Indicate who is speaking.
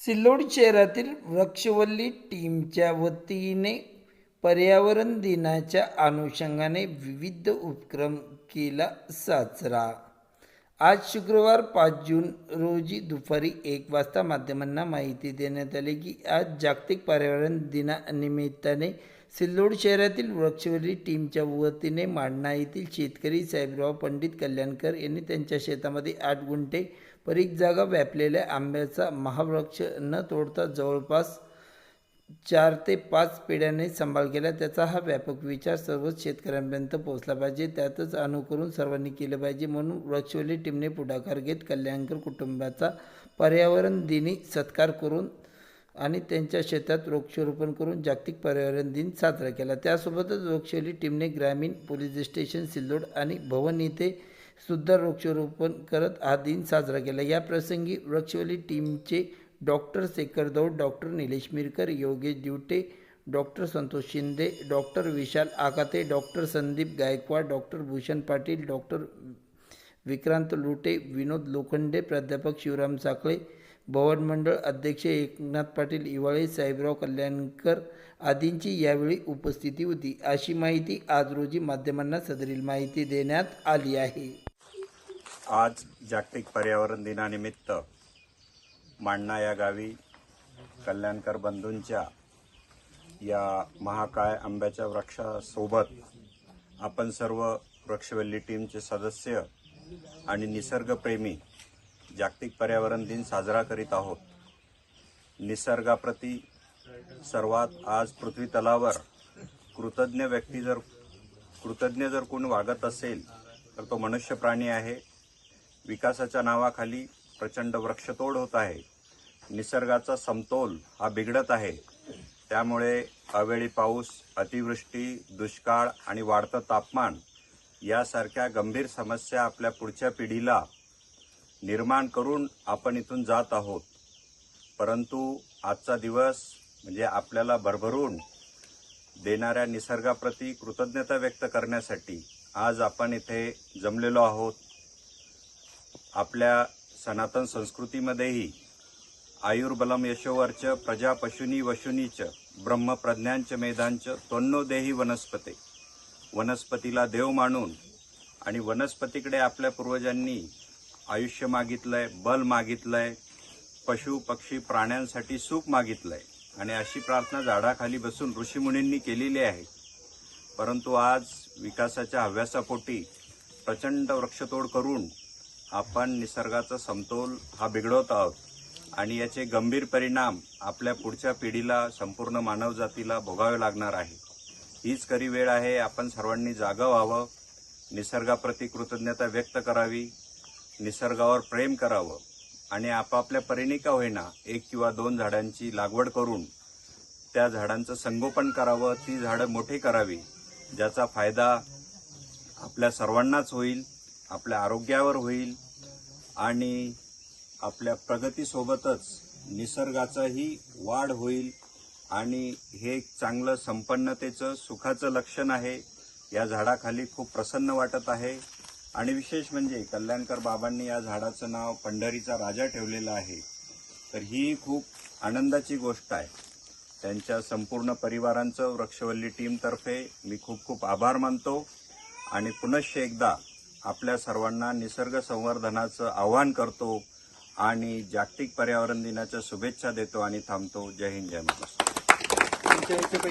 Speaker 1: सिल्लोड शहरातील वृक्षवल्ली टीमच्या वतीने पर्यावरण दिनाच्या अनुषंगाने विविध उपक्रम केला साजरा। आज शुक्रवार 5 जून रोजी दुपारी 1 वाजता माध्यमांना माहिती देण्यात आली की आज जागतिक पर्यावरण दिनानिमित्ताने सिल्लोड शहरातील वृक्षवल्ली टीमच्या वतीने माडणा येथील शेतकरी साहेबराव पंडित कल्याणकर यांनी त्यांच्या शेतामध्ये 8 गुंठे परीक जागा व्यापलेल्या आंब्याचा महावृक्ष न तोडता जवळपास 4 ते 5 पिढ्यांनी सांभाळ केला। त्याचा हा व्यापक विचार सर्वच शेतकऱ्यांपर्यंत पोहोचला पाहिजे, त्यातच अनुकरण सर्वांनी केले पाहिजे म्हणून वृक्षवल्ली टीमने पुढाकार घेत कल्याणकर कुटुंबाचा पर्यावरण दिनी सत्कार करून आणि त्यांच्या शेतात वृक्षारोपण करून जागतिक पर्यावरण दिन साजरा केला। त्यासोबतच वृक्षवल्ली टीमने ग्रामीण पोलीस स्टेशन सिल्लोड आणि भवन येथे सुद्धा वृक्षारोपण करत हा दिन साजरा केला। या प्रसंगी वृक्षवल्ली टीमचे doctor Shekhar Daud, doctor Nilesh Mirkar, Yogesh Divte, doctor Santosh Shinde, doctor Vishal Akate, doctor Sandeep Gaikwad, doctor Bhushan Patil, doctor Vikrant Lute, Vinod Lokhande, प्राध्यापक शिवराम साखळे, भवन मंडळ अध्यक्ष एकनाथ पाटील इवाळे, साहेबराव कल्याणकर आदींची यावेळी उपस्थिती होती, अशी माहिती आज रोजी माध्यमांना सदरील माहिती देण्यात आली आहे।
Speaker 2: आज जागतिक पर्यावरण दिनानिमित्त माडणा या गावी कल्याणकर बंधूंच्या या महाकाय आंब्याच्या वृक्षासोबत आपण सर्व वृक्षवल्ली टीमचे सदस्य आणि निसर्गप्रेमी जागतिक पर्यावरण दिन साजरा करीत आहोत। निसर्गाप्रती सर्वात आज पृथ्वी तलावर कृतज्ञ जर कोण वागत असेल तर तो मनुष्य प्राणी आहे। विकासाच्या नावाखाली प्रचंड वृक्षतोड होत आहे, निसर्गाचा समतोल हा बिघडत आहे। त्यामुळे अवेळी पाऊस, अतिवृष्टी, दुष्काळ आणि वाढतं तापमान यासारख्या गंभीर समस्या आपल्या पुढच्या पिढीला निर्माण करून आपण इथून जात आहोत। परंतु आजचा दिवस म्हणजे आपल्याला भरभरून देणाऱ्या निसर्गाप्रती कृतज्ञता व्यक्त करण्यासाठी आज आपण इथे जमलेलो आहोत। आपल्या सनातन संस्कृतीमध्येही आयुर्बलम यशोवर्च प्रजा पशुनी वशुनीच ब्रह्मप्रज्ञांच मेधांच त्वन्नो देही वनस्पते, वनस्पतीला देव मानून आणि वनस्पतीकडे आपल्या पूर्वजांनी आयुष्य मागितलंय, बल मागितलंय, पशु पक्षी प्राण्यांसाठी सुख मागितलंय आणि अशी प्रार्थना झाडाखाली बसून ऋषीमुनींनी केलेली आहे। परंतु आज विकासाच्या हव्यासापोटी प्रचंड वृक्षतोड करून आपण निसर्गाचा समतोल हा बिघडवत आहोत आणि याचे गंभीर परिणाम आपल्या पुढच्या पिढीला, संपूर्ण मानवजातीला भोगावे लागणार आहे। हीच खरी वेळ आहे, आपण सर्वांनी जागं व्हावं, निसर्गाप्रती कृतज्ञता व्यक्त करावी, निसर्गावर प्रेम करावं आणि आपापल्या परीने का होईना 1 किंवा 2 झाडांची लागवड करून त्या झाडांचं संगोपन करावं, ती झाडं मोठी करावी, ज्याचा फायदा आपल्या सर्वांनाच होईल, आपल्या आरोग्यावर होईल आणि आपल्या प्रगतीसोबतच निसर्गाचाही वाढ होईल आणि हे एक चांगलं संपन्नतेचं, सुखाचं लक्षण आहे। या झाडाखाली खूप प्रसन्न वाटत आहे आणि विशेष म्हणजे कल्याणकर बाबांनी या झाडाचं नाव पंढरीचा राजा ठेवलेलं आहे, तर ही खूप आनंदाची गोष्ट आहे। त्यांच्या संपूर्ण परिवारांचं वृक्षवल्ली टीमतर्फे मी खूप खूप आभार मानतो आणि पुनश्च एकदा आपल्या सर्वांना निसर्ग संवर्धनाचं आवाहन करतो आणि जागतिक पर्यावरण दिनाच्या शुभेच्छा देतो आणि थांबतो। जय हिंद, जय महाराष्ट्र।